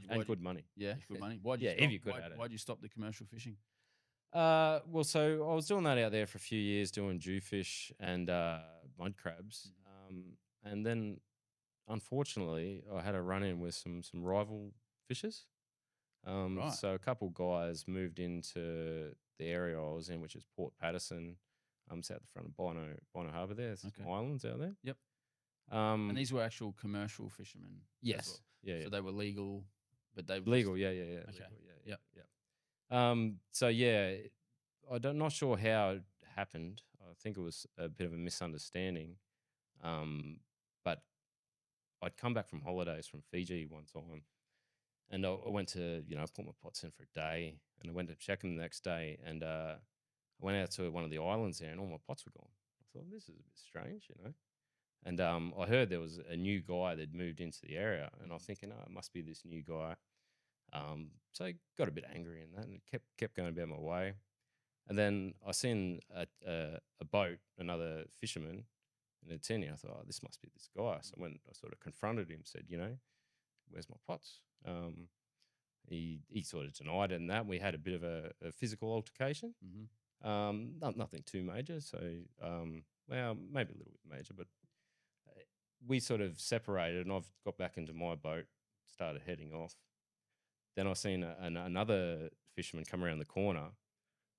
and good money. Yeah, good money. Why'd you Yeah, stop? if you could at it. Why'd you stop the commercial fishing? Well, so I was doing that out there for a few years, doing jewfish and mud crabs, and then unfortunately, I had a run in with some rival fishers. Right. So a couple guys moved into the area I was in, which is Port Patterson. It's out the front of Bono Harbour. There's some islands out there. Yep. And these were actual commercial fishermen. Yes. Well. Yeah. So they were legal, but they were legal. Just, yeah. Okay. Legal, Yeah. So yeah, I'm not sure how it happened. I think it was a bit of a misunderstanding. But I'd come back from holidays from Fiji one time, and I went to put my pots in for a day, and I went to check them the next day, and I went out to one of the islands there, and all my pots were gone. I thought this is a bit strange. And I heard there was a new guy that moved into the area, and I'm thinking, oh, it must be this new guy. So I got a bit angry in that, and kept going about my way. And then I seen a boat, another fisherman in a tinny. I thought, oh, this must be this guy. So when I sort of confronted him, said, where's my pots? He sort of denied it, and that we had a bit of a physical altercation. Nothing too major. So well, maybe a little bit major, but we sort of separated, and I've got back into my boat, started heading off. Then I seen another fisherman come around the corner.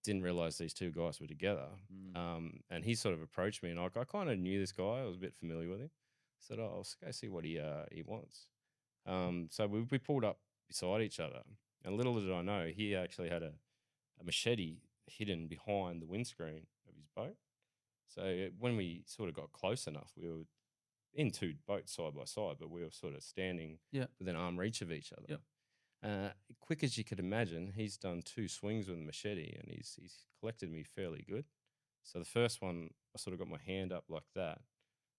Didn't realize these two guys were together. And he sort of approached me, and I kind of knew this guy. I was a bit familiar with him. Said, "Oh, I'll go see what he wants." So we pulled up beside each other, and little did I know, he actually had a machete hidden behind the windscreen of his boat. So when we sort of got close enough, we were in two boats side by side, but we were sort of standing within arm reach of each other. Quick as you could imagine, he's done 2 swings with a machete, and he's collected me fairly good. So the first one, I sort of got my hand up like that.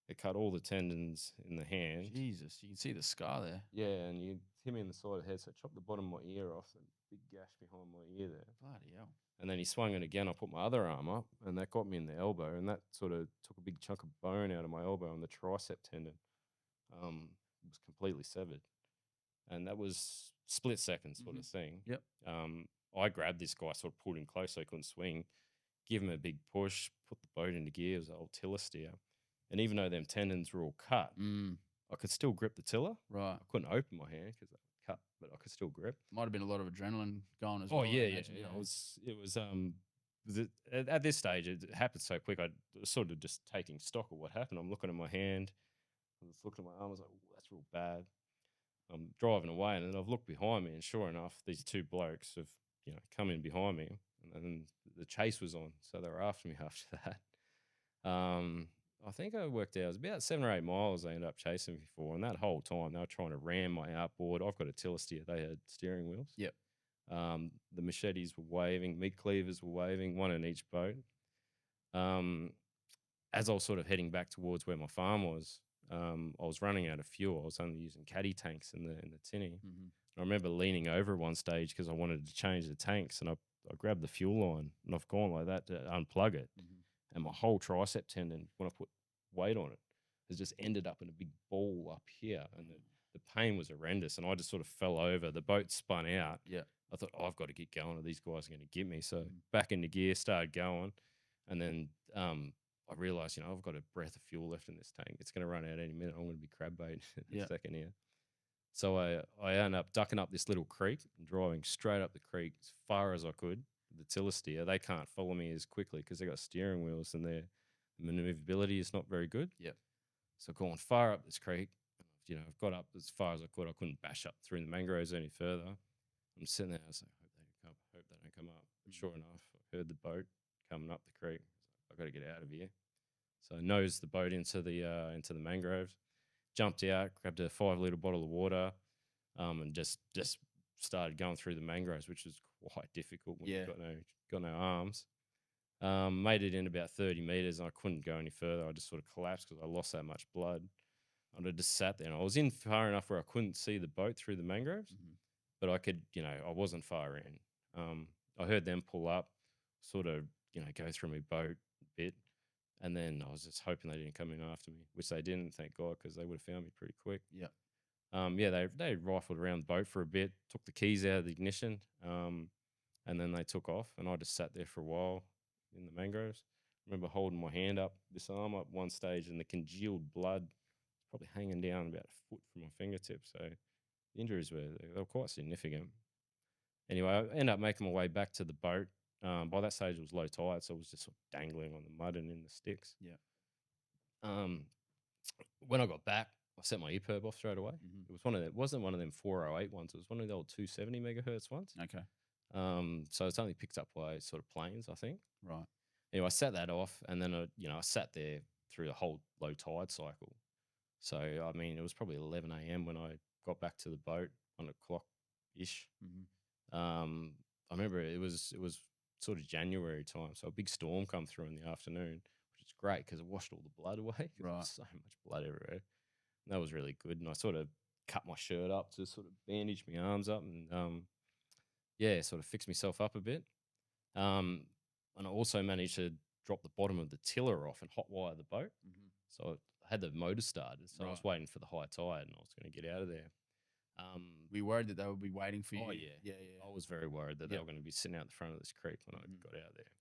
It cut all the tendons in the hand. Jesus, you can see the scar there. Yeah, and you hit me in the side of the head, so it chopped the bottom of my ear off, and big gash behind my ear there. Bloody hell. And then he swung it again. I put my other arm up, and that got me in the elbow, and that sort of took a big chunk of bone out of my elbow, and the tricep tendon was completely severed. And that was split second sort of thing. Yep. I grabbed this guy, sort of pulled him close so he couldn't swing, give him a big push, put the boat into gear. It was an old tiller steer. And even though them tendons were all cut, I could still grip the tiller. Right. I couldn't open my hand because they were cut, but I could still grip. Might have been a lot of adrenaline going as well. Oh, yeah. It was at this stage, it happened so quick. I was sort of just taking stock of what happened. I'm looking at my hand. I was looking at my arm. I was like, that's real bad. I'm driving away, and then I've looked behind me, and sure enough, these 2 blokes have come in behind me, and then the chase was on, so they were after me after that. I think I worked out it was about 7 or 8 miles they ended up chasing me for, and that whole time they were trying to ram my outboard. I've got a tiller steer; they had steering wheels. Yep. The machetes were waving, meat cleavers were waving, one in each boat. As I was sort of heading back towards where my farm was, I was running out of fuel. I was only using caddy tanks in the tinny. I remember leaning over at one stage because I wanted to change the tanks, and I grabbed the fuel line, and I've gone like that to unplug it, and my whole tricep tendon, when I put weight on it, has just ended up in a big ball up here, and the pain was horrendous, and I just sort of fell over. The boat spun out. Yeah. I thought, I've got to get going, or these guys are going to get me. So back into gear, started going, and then I realised, I've got a breath of fuel left in this tank. It's going to run out any minute. I'm going to be crab bait in a second here. So I ended up ducking up this little creek and driving straight up the creek as far as I could. The tiller steer, they can't follow me as quickly because they got steering wheels and their manoeuvrability is not very good. Yep. So going far up this creek, I've got up as far as I could. I couldn't bash up through the mangroves any further. I'm sitting there, I was like, hope they don't come up. But sure enough, I heard the boat coming up the creek. I've got to get out of here. So I nosed the boat into the mangroves, jumped out, grabbed a 5-litre bottle of water, and just started going through the mangroves, which was quite difficult when you've got no arms. Made it in about 30 metres, and I couldn't go any further. I just sort of collapsed because I lost that much blood. And I just sat there, and I was in far enough where I couldn't see the boat through the mangroves, but I could, I wasn't far in. I heard them pull up, sort of, go through my boat a bit, and then I was just hoping they didn't come in after me, which they didn't, thank God, because they would have found me pretty quick. Yeah. Yeah, they rifled around the boat for a bit, took the keys out of the ignition, and then they took off. And I just sat there for a while in the mangroves. I remember holding my hand up, this arm up one stage, and the congealed blood probably hanging down about a foot from my fingertips. So the injuries they were quite significant. Anyway, I ended up making my way back to the boat. By that stage, it was low tide, so I was just sort of dangling on the mud and in the sticks. Yeah. Um, when I got back, I set my EPIRB off straight away. Mhm. It was it wasn't one of them 408 ones. It was one of the old 270 megahertz ones. Okay. So it's only picked up by sort of planes, I think. Right. Anyway, I set that off, and then I sat there through the whole low tide cycle. So I mean, it was probably 11 a.m. when I got back to the boat, 1 o'clock ish. Mhm. I remember it was sort of January time, so a big storm come through in the afternoon, which is great because it washed all the blood away. 'Cause there Right. was so much blood everywhere. And that was really good. And I sort of cut my shirt up to sort of bandage my arms up and yeah, sort of fix myself up a bit. Um, and I also managed to drop the bottom of the tiller off and hotwire the boat. Mhm. So I had the motor started. So I was Right. waiting for the high tide and I was going to get out of there. Were you worried that they would be waiting for you? Oh yeah, Yeah. Yeah. I was very worried that they Yep. were going to be sitting out the front of this creek when Mhm. I got out there.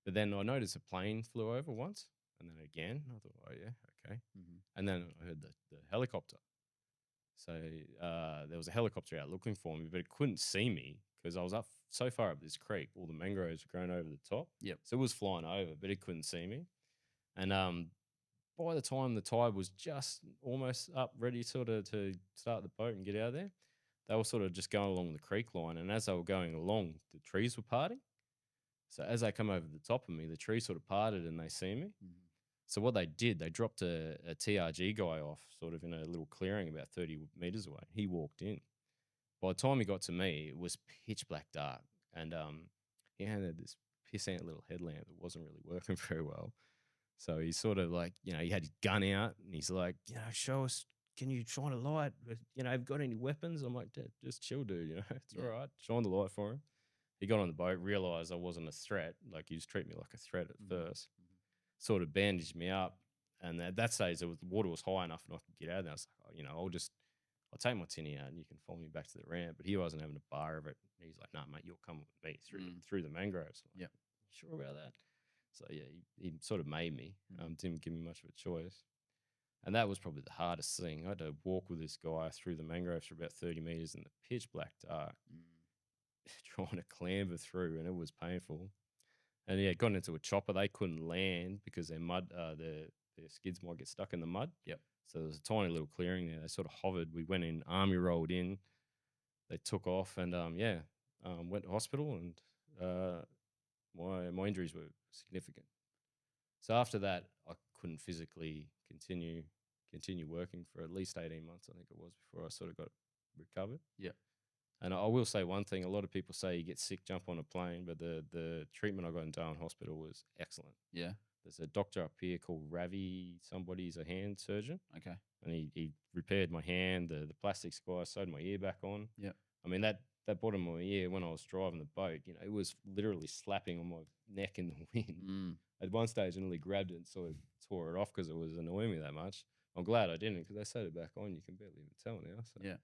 But then I noticed a plane flew over once, and then again. I thought, oh yeah, okay. Mhm. And then I heard the helicopter. So there was a helicopter out looking for me, but it couldn't see me because I was up so far up this creek. All the mangroves were growing over the top. Yep. So it was flying over, but it couldn't see me. And by the time the tide was just almost up, ready sort of to start the boat and get out of there, they were sort of just going along the creek line. And as they were going along, the trees were parting. So as they come over the top of me, the trees sort of parted and they see me. Mhm. So what they did, they dropped a TRG guy off sort of in a little clearing about 30 meters away. He walked in. By the time he got to me, it was pitch black dark. And he had this pissant little headlamp that wasn't really working very well. So he's sort of like, he had his gun out and he's like, show us, can you shine a light? Have you got any weapons? I'm like, "Dad, just chill, dude. It's Yeah. all right. Shine the light for him." He got on the boat, realized I wasn't a threat. Like he was treating me like a threat at Mhm. first. Mhm. Sort of bandaged me up. And at that stage, the water was high enough and I could get out of there. I was like, I'll take my tinny out and you can follow me back to the ramp. But he wasn't having a bar of it. He's like, "Nah, mate, you'll come with me through the mangroves." I'm like, Yep. "Sure about that?" So yeah, he sort of made me. Mhm. Didn't give me much of a choice. And that was probably the hardest thing. I had to walk with this guy through the mangroves for about 30 meters in the pitch black dark, Mm. trying to clamber through, and it was painful. And yeah, got into a chopper. They couldn't land because their skids might get stuck in the mud. Yep. So there was a tiny little clearing there. They sort of hovered. We went in, army rolled in. They took off, and went to hospital, and my injuries were significant. So after that, I couldn't physically continue working for at least 18 months, I think it was, before I sort of got recovered. Yep. And I will say one thing: a lot of people say you get sick, jump on a plane, but the treatment I got in Darwin Hospital was excellent. Yeah. There's a doctor up here called Ravi. Somebody's a hand surgeon, Okay. and he repaired my hand. The plastic guy sewed my ear back on. Yep. I mean that bottom of my ear when I was driving the boat, it was literally slapping on my neck in the wind. Mm. At one stage, I nearly grabbed it and sort of tore it off because it was annoying me that much. I'm glad I didn't because they sewed it back on. You can barely even tell now. So Yeah.